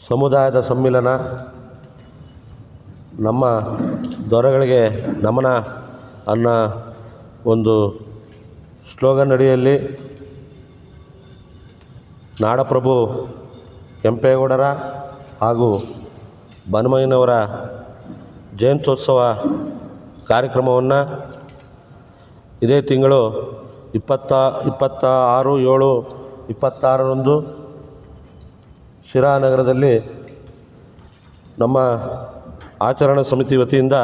ಸಮುದಾಯದ ಸಮ್ಮಿಲನ, ನಮ್ಮ ದೊರೆಗಳಿಗೆ ನಮನ ಅನ್ನೋ ಒಂದು ಸ್ಲೋಗನ್ ಅಡಿಯಲ್ಲಿ ನಾಡಪ್ರಭು ಕೆಂಪೇಗೌಡರ ಹಾಗೂ ಬನಮಯ್ಯನವರ ಜಯಂತ್ಯೋತ್ಸವ ಕಾರ್ಯಕ್ರಮವನ್ನು ಇದೇ ತಿಂಗಳು 26/7/26ರಂದು ಶಿರಾನಗರದಲ್ಲಿ ನಮ್ಮ ಆಚರಣಾ ಸಮಿತಿ ವತಿಯಿಂದ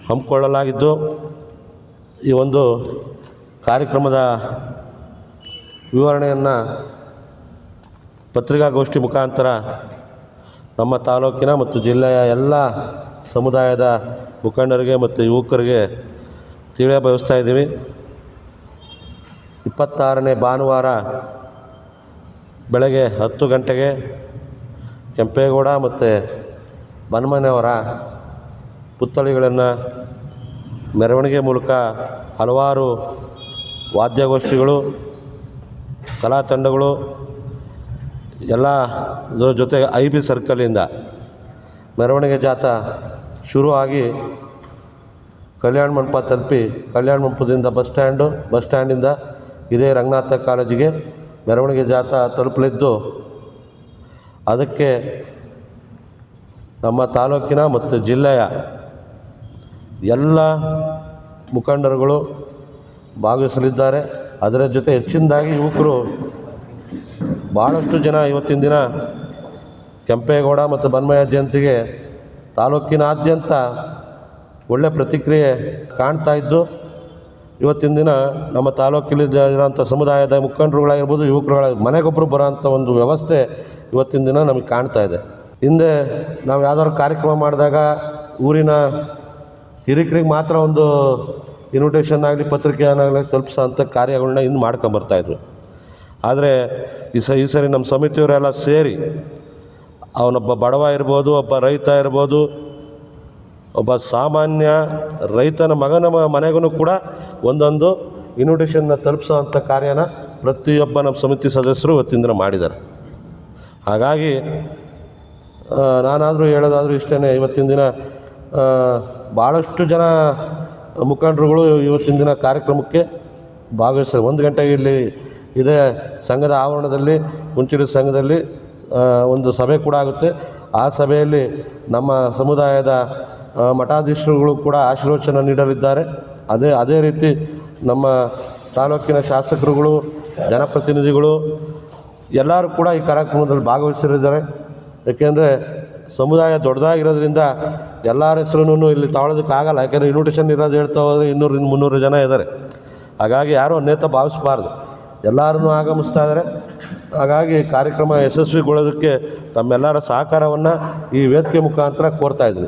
ಹಮ್ಮಿಕೊಳ್ಳಲಾಗಿದ್ದು, ಈ ಒಂದು ಕಾರ್ಯಕ್ರಮದ ವಿವರಣೆಯನ್ನು ಪತ್ರಿಕಾಗೋಷ್ಠಿ ಮುಖಾಂತರ ನಮ್ಮ ತಾಲೂಕಿನ ಮತ್ತು ಜಿಲ್ಲೆಯ ಎಲ್ಲ ಸಮುದಾಯದ ಮುಖಂಡರಿಗೆ ಮತ್ತು ಯುವಕರಿಗೆ ತಿಳಿಯಬಯಸ್ತಾ ಇದ್ದೀವಿ. 26ನೇ ಭಾನುವಾರ ಬೆಳಗ್ಗೆ 10 ಗಂಟೆಗೆ ಕೆಂಪೇಗೌಡ ಮತ್ತು ಬನಮಯ್ಯನವರ ಪುತ್ಥಳಿಗಳನ್ನು ಮೆರವಣಿಗೆ ಮೂಲಕ ಹಲವಾರು ವಾದ್ಯಗೋಷ್ಠಿಗಳು, ಕಲಾ ತಂಡಗಳು ಎಲ್ಲ ಜೊತೆ IB ಸರ್ಕಲಿಂದ ಮೆರವಣಿಗೆ ಜಾಥಾ ಶುರುವಾಗಿ ಕಲ್ಯಾಣ ಮಂಟಪ ತಲುಪಿ, ಕಲ್ಯಾಣ ಮಂಟಪದಿಂದ ಬಸ್ ಸ್ಟ್ಯಾಂಡಿಂದ ಇದೇ ರಂಗನಾಥ ಕಾಲೇಜಿಗೆ ಮೆರವಣಿಗೆ ಜಾಥಾ ತಲುಪಲಿದ್ದು, ಅದಕ್ಕೆ ನಮ್ಮ ತಾಲೂಕಿನ ಮತ್ತು ಜಿಲ್ಲೆಯ ಎಲ್ಲ ಮುಖಂಡರುಗಳು ಭಾಗವಹಿಸಲಿದ್ದಾರೆ. ಅದರ ಜೊತೆ ಹೆಚ್ಚಿನದಾಗಿ ಯುವಕರು ಭಾಳಷ್ಟು ಜನ ಇವತ್ತಿನ ದಿನ ಕೆಂಪೇಗೌಡ ಮತ್ತು ಬನಮಯ್ಯ ಜಯಂತಿಗೆ ತಾಲೂಕಿನಾದ್ಯಂತ ಒಳ್ಳೆಯ ಪ್ರತಿಕ್ರಿಯೆ ಕಾಣ್ತಾ ಇದ್ದು, ಇವತ್ತಿನ ದಿನ ನಮ್ಮ ತಾಲೂಕಲ್ಲಿ ಇರೋಂಥ ಸಮುದಾಯದ ಮುಖಂಡರುಗಳಾಗಿರ್ಬೋದು, ಯುವಕರುಗಳಾಗಿರ್ಬೋದು, ಮನೆಗೊಬ್ಬರು ಬರೋಂಥ ಒಂದು ವ್ಯವಸ್ಥೆ ಇವತ್ತಿನ ದಿನ ನಮಗೆ ಕಾಣ್ತಾ ಇದೆ. ಹಿಂದೆ ನಾವು ಯಾವ್ದಾದ್ರು ಕಾರ್ಯಕ್ರಮ ಮಾಡಿದಾಗ ಊರಿನ ಹಿರಿಕರಿಗೆ ಮಾತ್ರ ಒಂದು ಇನ್ವಿಟೇಷನ್ ಆಗಲಿ ಪತ್ರಿಕೆಯನ್ನಾಗಲಿ ತಲುಪಿಸೋಂಥ ಕಾರ್ಯಗಳನ್ನ ಹಿಂದೆ ಮಾಡ್ಕೊಂಬರ್ತಾಯಿದ್ರು. ಆದರೆ ಈ ಸರಿ ನಮ್ಮ ಸಮಿತಿಯವರೆಲ್ಲ ಸೇರಿ ಅವನೊಬ್ಬ ಬಡವ ಇರ್ಬೋದು, ಒಬ್ಬ ರೈತ ಇರ್ಬೋದು, ಒಬ್ಬ ಸಾಮಾನ್ಯ ರೈತನ ಮಗನ ಮನೆಗೂ ಕೂಡ ಒಂದೊಂದು ಇನ್ವಿಟೇಷನ್ನ ತಲುಪಿಸೋವಂಥ ಕಾರ್ಯನ ಪ್ರತಿಯೊಬ್ಬ ನಮ್ಮ ಸಮಿತಿ ಸದಸ್ಯರು ಇವತ್ತಿನ ದಿನ ಮಾಡಿದ್ದಾರೆ. ಹಾಗಾಗಿ ನಾನಾದರೂ ಹೇಳೋದಾದರೂ ಇಷ್ಟೇ, ಇವತ್ತಿನ ದಿನ ಭಾಳಷ್ಟು ಜನ ಮುಖಂಡರುಗಳು ಇವತ್ತಿನ ದಿನ ಕಾರ್ಯಕ್ರಮಕ್ಕೆ ಭಾಗವಹಿಸ್ತಾರೆ. 1 ಗಂಟೆಗೆ ಇಲ್ಲಿ ಇದೇ ಸಂಘದ ಆವರಣದಲ್ಲಿ, ಕುಂಚಿಡಿ ಸಂಘದಲ್ಲಿ ಒಂದು ಸಭೆ ಕೂಡ ಆಗುತ್ತೆ. ಆ ಸಭೆಯಲ್ಲಿ ನಮ್ಮ ಸಮುದಾಯದ ಮಠಾಧೀಶರುಗಳು ಕೂಡ ಆಶೀರ್ವಚನ ನೀಡಲಿದ್ದಾರೆ. ಅದೇ ರೀತಿ ನಮ್ಮ ತಾಲೂಕಿನ ಶಾಸಕರುಗಳು, ಜನಪ್ರತಿನಿಧಿಗಳು ಎಲ್ಲರೂ ಕೂಡ ಈ ಕಾರ್ಯಕ್ರಮದಲ್ಲಿ ಭಾಗವಹಿಸಲಿದ್ದಾರೆ. ಏಕೆಂದರೆ ಸಮುದಾಯ ದೊಡ್ಡದಾಗಿರೋದ್ರಿಂದ ಎಲ್ಲರ ಹೆಸರನ್ನು ಇಲ್ಲಿ ತಗೊಳ್ಳೋದಕ್ಕಾಗಲ್ಲ. ಯಾಕೆಂದರೆ ಇನ್ವಿಟೇಷನ್ ಇರೋದು ಹೇಳ್ತಾ ಹೋದರೆ 200-300 ಜನ ಇದ್ದಾರೆ. ಹಾಗಾಗಿ ಯಾರೂ ಅನ್ಯತಾ ಭಾವಿಸಬಾರ್ದು, ಎಲ್ಲರೂ ಆಗಮಿಸ್ತಾ ಇದ್ದಾರೆ. ಹಾಗಾಗಿ ಕಾರ್ಯಕ್ರಮ ಯಶಸ್ವಿಗೊಳ್ಳೋದಕ್ಕೆ ತಮ್ಮೆಲ್ಲರ ಸಹಕಾರವನ್ನು ಈ ವೇದಿಕೆ ಮುಖಾಂತರ ಕೋರ್ತಾ ಇದ್ದೀವಿ.